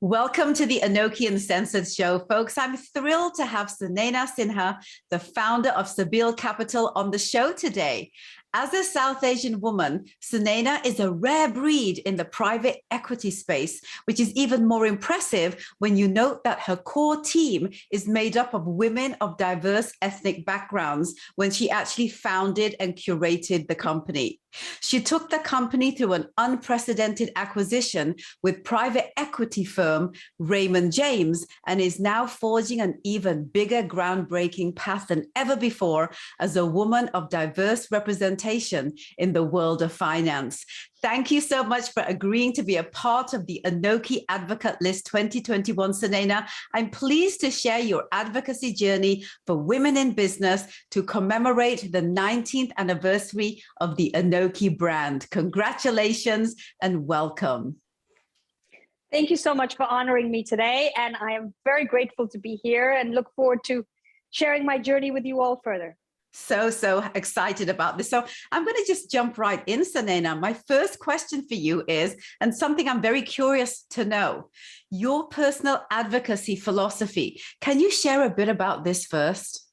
Welcome to the ANOKHI Uncensored Show, folks. I'm thrilled to have Sunaina Sinha, the founder of Cebile Capital, on the show today. As a South Asian woman, Sunaina is a rare breed in the private equity space, which is even more impressive when you note that her core team is made up of women of diverse ethnic backgrounds when she actually founded and curated the company. She took the company through an unprecedented acquisition with private equity firm Raymond James and is now forging an even bigger groundbreaking path than ever before as a woman of diverse representation in the world of finance. Thank you so much for agreeing to be a part of the ANOKHI Advocate List 2021, Sunaina. I'm pleased to share your advocacy journey for women in business to commemorate the 19th anniversary of the ANOKHI brand. Congratulations and welcome. Thank you so much for honoring me today. And I am very grateful to be here and look forward to sharing my journey with you all further. So excited about this. So I'm going to just jump right in, Sunaina. My first question for you is, and something I'm very curious to know, your personal advocacy philosophy. Can you share a bit about this first?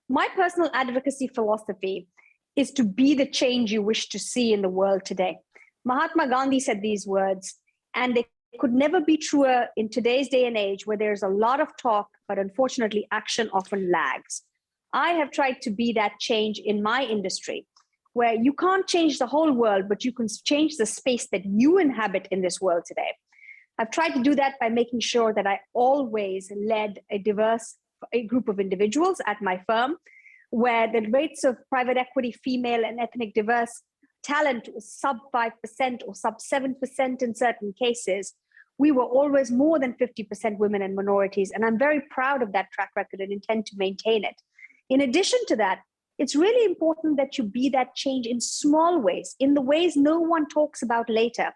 My personal advocacy philosophy is to be the change you wish to see in the world today. Mahatma Gandhi said these words, and they could never be truer in today's day and age where there's a lot of talk, but unfortunately action often lags. I have tried to be that change in my industry, where you can't change the whole world, but you can change the space that you inhabit in this world today. I've tried to do that by making sure that I always led a diverse group of individuals at my firm, where the rates of private equity, female and ethnic diverse talent was sub 5% or sub 7% in certain cases. We were always more than 50% women and minorities, and I'm very proud of that track record and intend to maintain it. In addition to that, it's really important that you be that change in small ways, in the ways no one talks about later.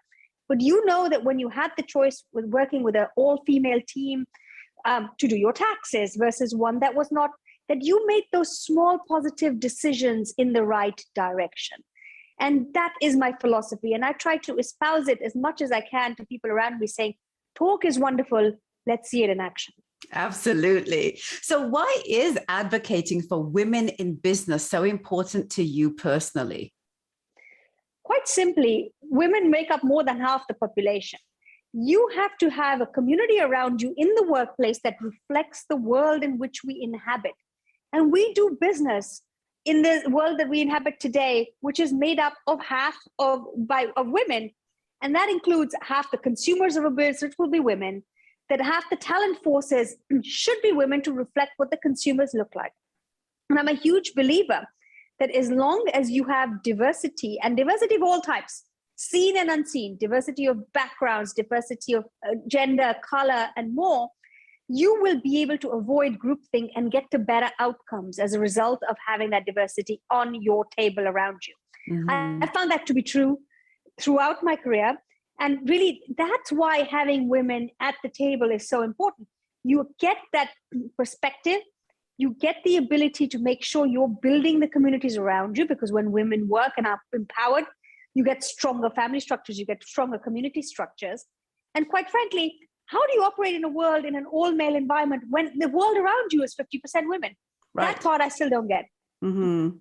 But you know that when you had the choice with working with an all-female team to do your taxes versus one that was not, that you made those small positive decisions in the right direction. And that is my philosophy. And I try to espouse it as much as I can to people around me saying, talk is wonderful, let's see it in action. Absolutely. So why is advocating for women in business so important to you personally? Quite simply, women make up more than half the population. You have to have a community around you in the workplace that reflects the world in which we inhabit. And we do business in the world that we inhabit today, which is made up of half of women. And that includes half the consumers of a business, which will be women, that half the talent forces should be women to reflect what the consumers look like. And I'm a huge believer that as long as you have diversity, and diversity of all types, seen and unseen, diversity of backgrounds, diversity of gender, color, and more, you will be able to avoid groupthink and get to better outcomes as a result of having that diversity on your table around you. Mm-hmm. I found that to be true throughout my career. And really, that's why having women at the table is so important. You get that perspective, you get the ability to make sure you're building the communities around you, because when women work and are empowered, you get stronger family structures, you get stronger community structures. And quite frankly, how do you operate in a world in an all-male environment when the world around you is 50% women? Right. That part I still don't get. Mm-hmm.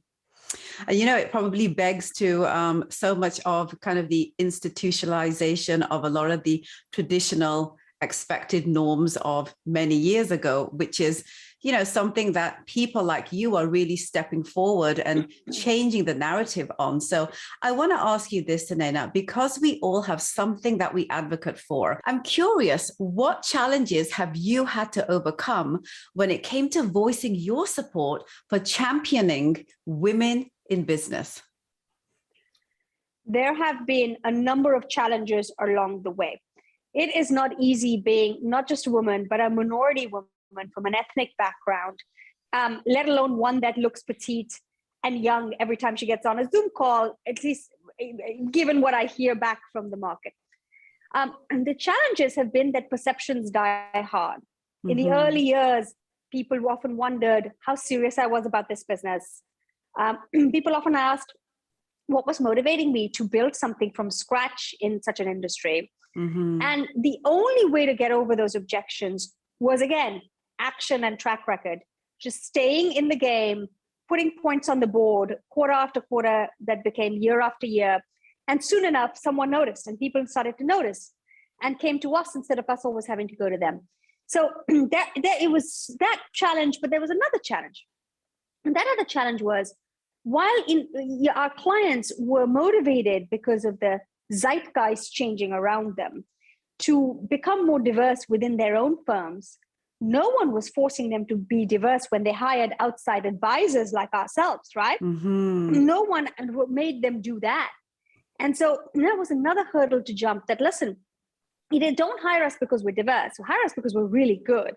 You know, it probably begs to so much of kind of the institutionalization of a lot of the traditional expected norms of many years ago, which is, you know, something that people like you are really stepping forward and changing the narrative on. So I want to ask you this, Sunaina, because we all have something that we advocate for. I'm curious, what challenges have you had to overcome when it came to voicing your support for championing women in business? There have been a number of challenges along the way. It is not easy being not just a woman, but a minority woman from an ethnic background, let alone one that looks petite and young every time she gets on a Zoom call, at least given what I hear back from the market. And the challenges have been that perceptions die hard. Mm-hmm. In the early years, people often wondered how serious I was about this business. People often asked what was motivating me to build something from scratch in such an industry. And the only way to get over those objections was, again, action and track record, just staying in the game, putting points on the board, quarter after quarter, that became year after year. And soon enough, someone noticed, and people started to notice and came to us instead of us always having to go to them. So it was that challenge, but there was another challenge. And that other challenge was, while our clients were motivated because of the zeitgeist changing around them to become more diverse within their own firms, no one was forcing them to be diverse when they hired outside advisors like ourselves, right? No one made them do that. And so that was another hurdle to jump, that, listen, don't hire us because we're diverse, hire us because we're really good.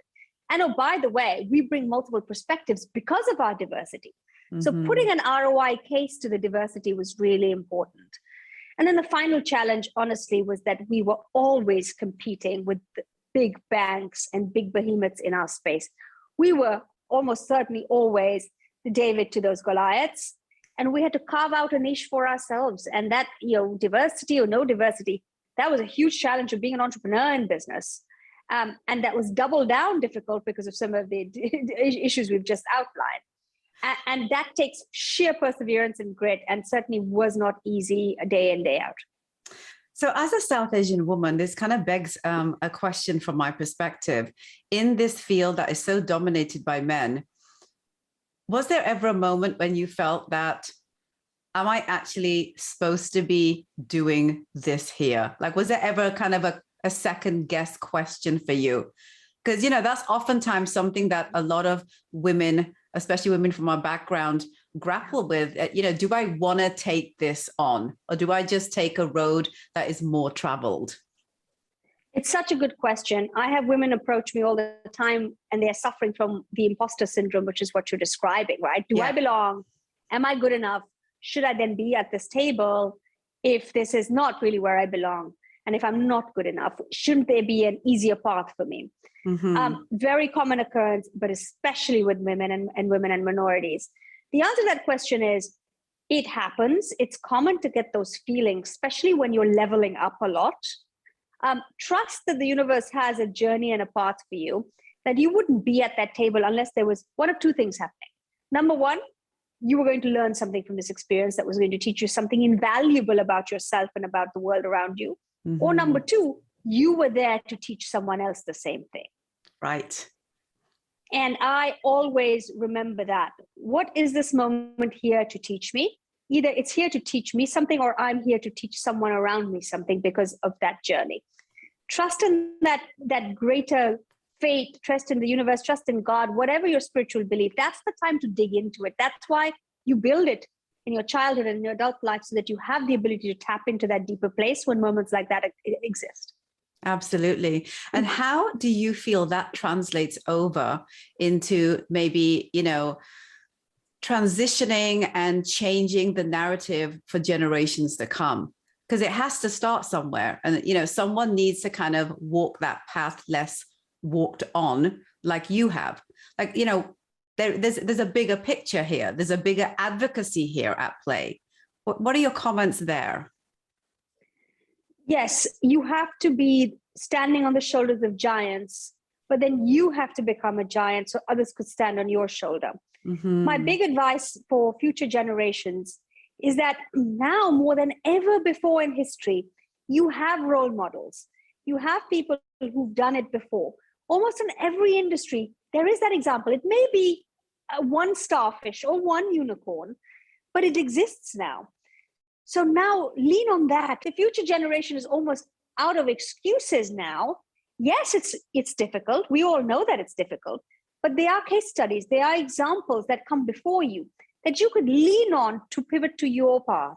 And oh, by the way, we bring multiple perspectives because of our diversity. So putting an ROI case to the diversity was really important. And then the final challenge, honestly, was that we were always competing with the big banks and big behemoths in our space. We were almost certainly always the David to those Goliaths, and we had to carve out a niche for ourselves. And that, diversity or no diversity, that was a huge challenge of being an entrepreneur in business. And that was double down difficult because of some of the issues we've just outlined. And that takes sheer perseverance and grit, and certainly was not easy day in, day out. So as a South Asian woman, this kind of begs a question from my perspective. In this field that is so dominated by men, was there ever a moment when you felt that, am I actually supposed to be doing this here? Like, was there ever kind of a second guess question for you? Because, that's oftentimes something that a lot of women, especially women from our background, grapple with. Do I want to take this on, or do I just take a road that is more traveled? It's such a good question. I have women approach me all the time, and they're suffering from the imposter syndrome, which is what you're describing, right? Do I belong? Am I good enough? Should I then be at this table if this is not really where I belong? And if I'm not good enough, shouldn't there be an easier path for me? Very common occurrence, but especially with women and women and minorities. The answer to that question is, it happens. It's common to get those feelings, especially when you're leveling up a lot. Trust that the universe has a journey and a path for you, that you wouldn't be at that table unless there was one of two things happening. Number one, you were going to learn something from this experience that was going to teach you something invaluable about yourself and about the world around you. Or number two, you were there to teach someone else the same thing. Right. And I always remember that. What is this moment here to teach me? Either it's here to teach me something, or I'm here to teach someone around me something because of that journey. Trust in that greater faith, trust in the universe, trust in God, whatever your spiritual belief, that's the time to dig into it. That's why you build it in your childhood and in your adult life, so that you have the ability to tap into that deeper place when moments like that exist. Absolutely. And how do you feel that translates over into maybe, transitioning and changing the narrative for generations to come? Because it has to start somewhere. And, someone needs to kind of walk that path less walked on, like you have. Like, there's a bigger picture here. There's a bigger advocacy here at play. What are your comments there? Yes, you have to be standing on the shoulders of giants, but then you have to become a giant so others could stand on your shoulder. My big advice for future generations is that now more than ever before in history, you have role models. You have people who've done it before. Almost in every industry, there is that example. It may be one starfish or one unicorn, but it exists now. So now lean on that. The future generation is almost out of excuses now. Yes, it's difficult. We all know that it's difficult, but there are case studies. There are examples that come before you that you could lean on to pivot to your path.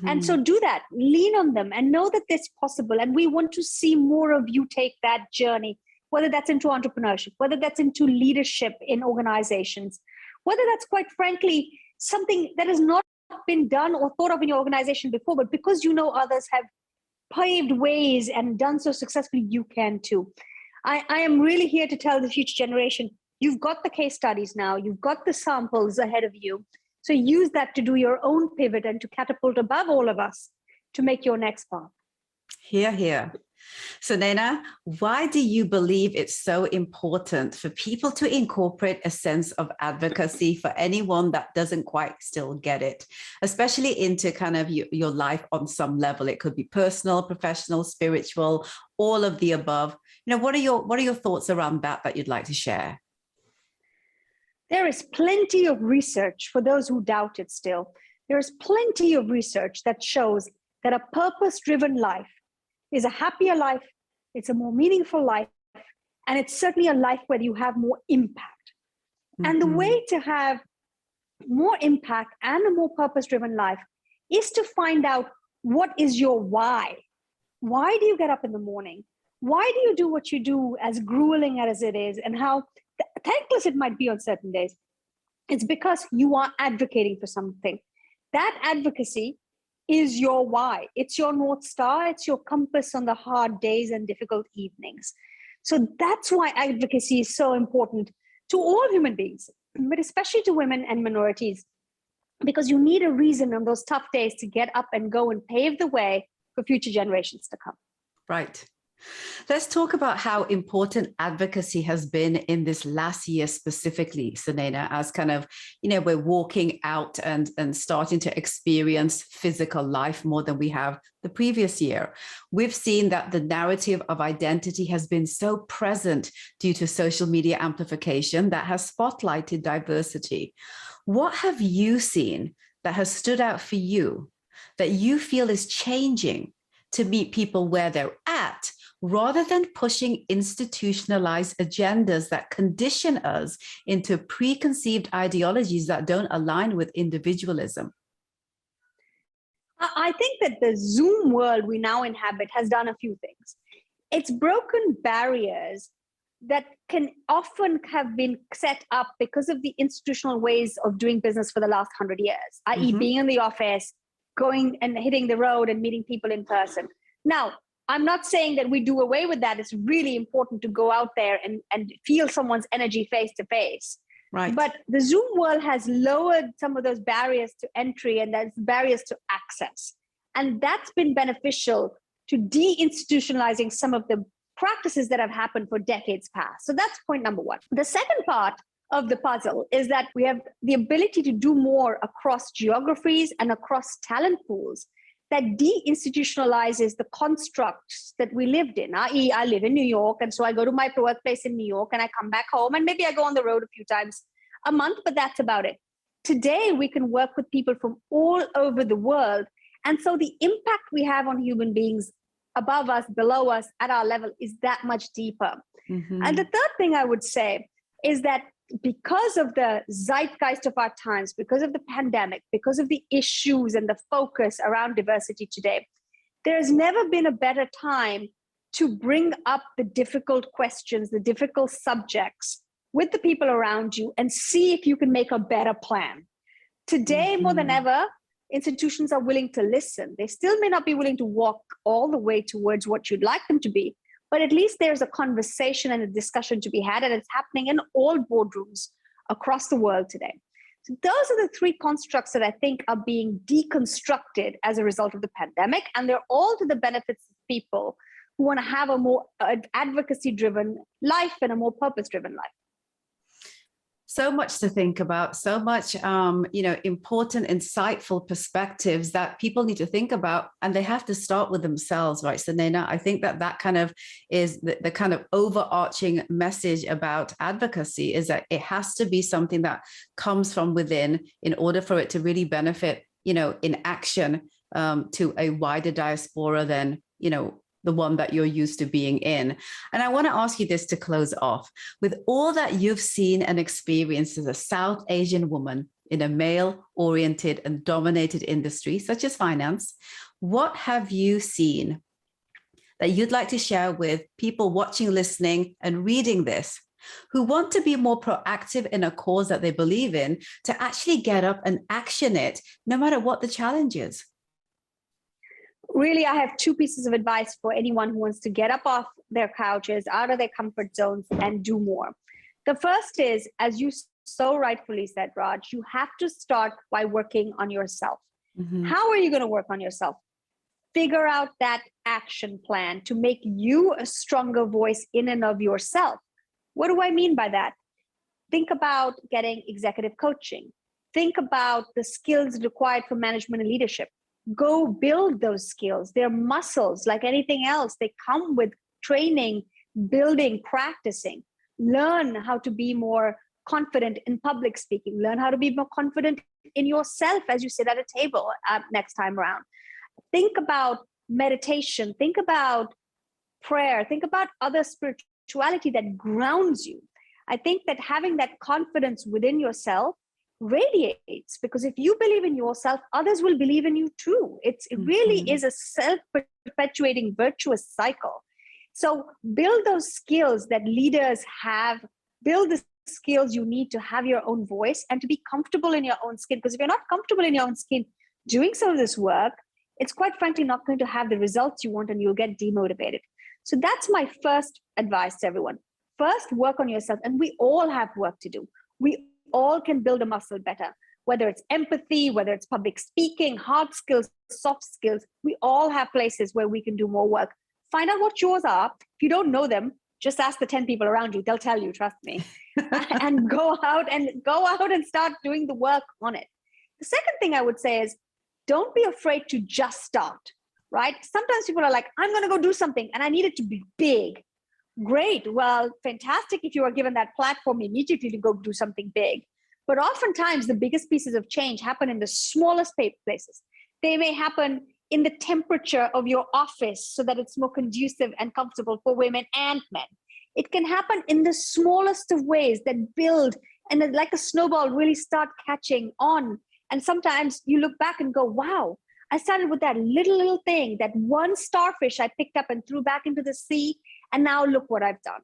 And so do that, lean on them and know that it's possible. And we want to see more of you take that journey, whether that's into entrepreneurship, whether that's into leadership in organizations, whether that's, quite frankly, something that has not been done or thought of in your organization before, but because others have paved ways and done so successfully, you can too. I am really here to tell the future generation, you've got the case studies now, you've got the samples ahead of you. So use that to do your own pivot and to catapult above all of us to make your next path. Hear, hear. Sunaina, why do you believe it's so important for people to incorporate a sense of advocacy for anyone that doesn't quite still get it, especially into kind of your life on some level? It could be personal, professional, spiritual, all of the above. What are your thoughts around that you'd like to share? There is plenty of research for those who doubt it still. There's plenty of research that shows that a purpose-driven life is a happier life, it's a more meaningful life, and it's certainly a life where you have more impact. Mm-hmm. And the way to have more impact and a more purpose-driven life is to find out what is your why. Why do you get up in the morning? Why do you do what you do, as grueling as it is, and how thankless it might be on certain days? It's because you are advocating for something. That advocacy is your why. It's your North Star. It's your compass on the hard days and difficult evenings. So that's why advocacy is so important to all human beings, but especially to women and minorities, because you need a reason on those tough days to get up and go and pave the way for future generations to come. Right. Let's talk about how important advocacy has been in this last year specifically, Sunaina, as kind of, we're walking out and starting to experience physical life more than we have the previous year. We've seen that the narrative of identity has been so present due to social media amplification that has spotlighted diversity. What have you seen that has stood out for you, that you feel is changing to meet people where they're at, rather than pushing institutionalized agendas that condition us into preconceived ideologies that don't align with individualism? I think that the Zoom world we now inhabit has done a few things. It's broken barriers that can often have been set up because of the institutional ways of doing business for the last 100 years, i.e. being in the office, going and hitting the road and meeting people in person. Now, I'm not saying that we do away with that. It's really important to go out there and feel someone's energy face to face. Right. But the Zoom world has lowered some of those barriers to entry and those barriers to access. And that's been beneficial to deinstitutionalizing some of the practices that have happened for decades past. So that's point number one. The second part of the puzzle is that we have the ability to do more across geographies and across talent pools that deinstitutionalizes the constructs that we lived in, i.e. I live in New York, and so I go to my workplace in New York, and I come back home, and maybe I go on the road a few times a month, but that's about it. Today, we can work with people from all over the world, and so the impact we have on human beings above us, below us, at our level is that much deeper. Mm-hmm. And the third thing I would say is that because of the zeitgeist of our times, because of the pandemic, because of the issues and the focus around diversity today, there's never been a better time to bring up the difficult questions, the difficult subjects with the people around you and see if you can make a better plan. Today, more than ever, institutions are willing to listen. They still may not be willing to walk all the way towards what you'd like them to be, but at least there's a conversation and a discussion to be had, and it's happening in all boardrooms across the world today. So those are the three constructs that I think are being deconstructed as a result of the pandemic, and they're all to the benefits of people who want to have a more advocacy-driven life and a more purpose-driven life. So much to think about, so much, important, insightful perspectives that people need to think about, and they have to start with themselves, right, Sunaina? I think that kind of is the kind of overarching message about advocacy, is that it has to be something that comes from within in order for it to really benefit, in action to a wider diaspora than, the one that you're used to being in. And I want to ask you this to close off. With all that you've seen and experienced as a South Asian woman in a male-oriented and dominated industry, such as finance, what have you seen that you'd like to share with people watching, listening, and reading this, who want to be more proactive in a cause that they believe in, to actually get up and action it, no matter what the challenge is? Really, I have two pieces of advice for anyone who wants to get up off their couches, out of their comfort zones, and do more. The first is, as you so rightfully said, Raj, you have to start by working on yourself. Mm-hmm. How are you going to work on yourself? Figure out that action plan to make you a stronger voice in and of yourself. What do I mean by that? Think about getting executive coaching. Think about the skills required for management and leadership. Go build those skills. They're muscles like anything else. They come with training, building, practicing. Learn how to be more confident in public speaking. Learn how to be more confident in yourself as you sit at a table next time around. Think about meditation. Think about prayer. Think about other spirituality that grounds you. I think that having that confidence within yourself radiates, because if you believe in yourself, others will believe in you too. It really is a self-perpetuating virtuous cycle. So build those skills that leaders have. Build the skills you need to have your own voice and to be comfortable in your own skin. Because if you're not comfortable in your own skin doing some of this work, it's quite frankly not going to have the results you want, and you'll get demotivated. So that's my first advice to everyone. First, work on yourself. And we all have work to do. We all can build a muscle better, whether it's empathy, whether it's public speaking, hard skills, soft skills. We all have places where we can do more work. Find out what yours are. If you don't know them, just ask the 10 people around you. They'll tell you, trust me. And go out and start doing the work on it. The second thing I would say is, don't be afraid to just start, right? Sometimes people are like, I'm going to go do something and I need it to be big. Great. Well, fantastic if you are given that platform immediately to go do something big. But oftentimes the biggest pieces of change happen in the smallest places. They may happen in the temperature of your office so that it's more conducive and comfortable for women and men. It can happen in the smallest of ways that build and then, like a snowball, really start catching on. And sometimes you look back and go, wow, I started with that little thing, that one starfish I picked up and threw back into the sea. And now look what I've done.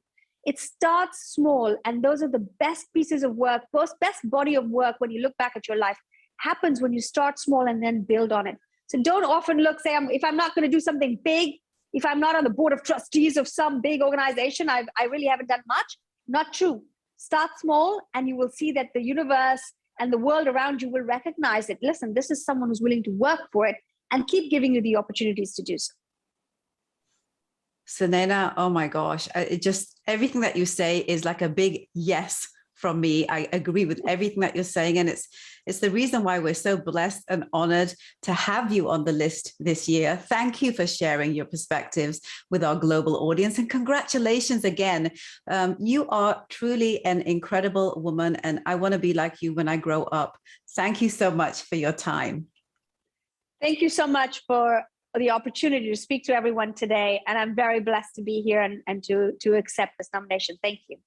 It starts small. And those are the best pieces of work, best body of work when you look back at your life, happens when you start small and then build on it. So don't often say, if I'm not going to do something big, if I'm not on the board of trustees of some big organization, I really haven't done much. Not true. Start small and you will see that the universe and the world around you will recognize it. Listen, this is someone who's willing to work for it, and keep giving you the opportunities to do so. Sunaina, oh my gosh, everything that you say is like a big yes from me. I agree with everything that you're saying. And it's the reason why we're so blessed and honored to have you on the list this year. Thank you for sharing your perspectives with our global audience, and congratulations again. You are truly an incredible woman, and I want to be like you when I grow up. Thank you so much for your time. Thank you so much for the opportunity to speak to everyone today. And I'm very blessed to be here and to accept this nomination. Thank you.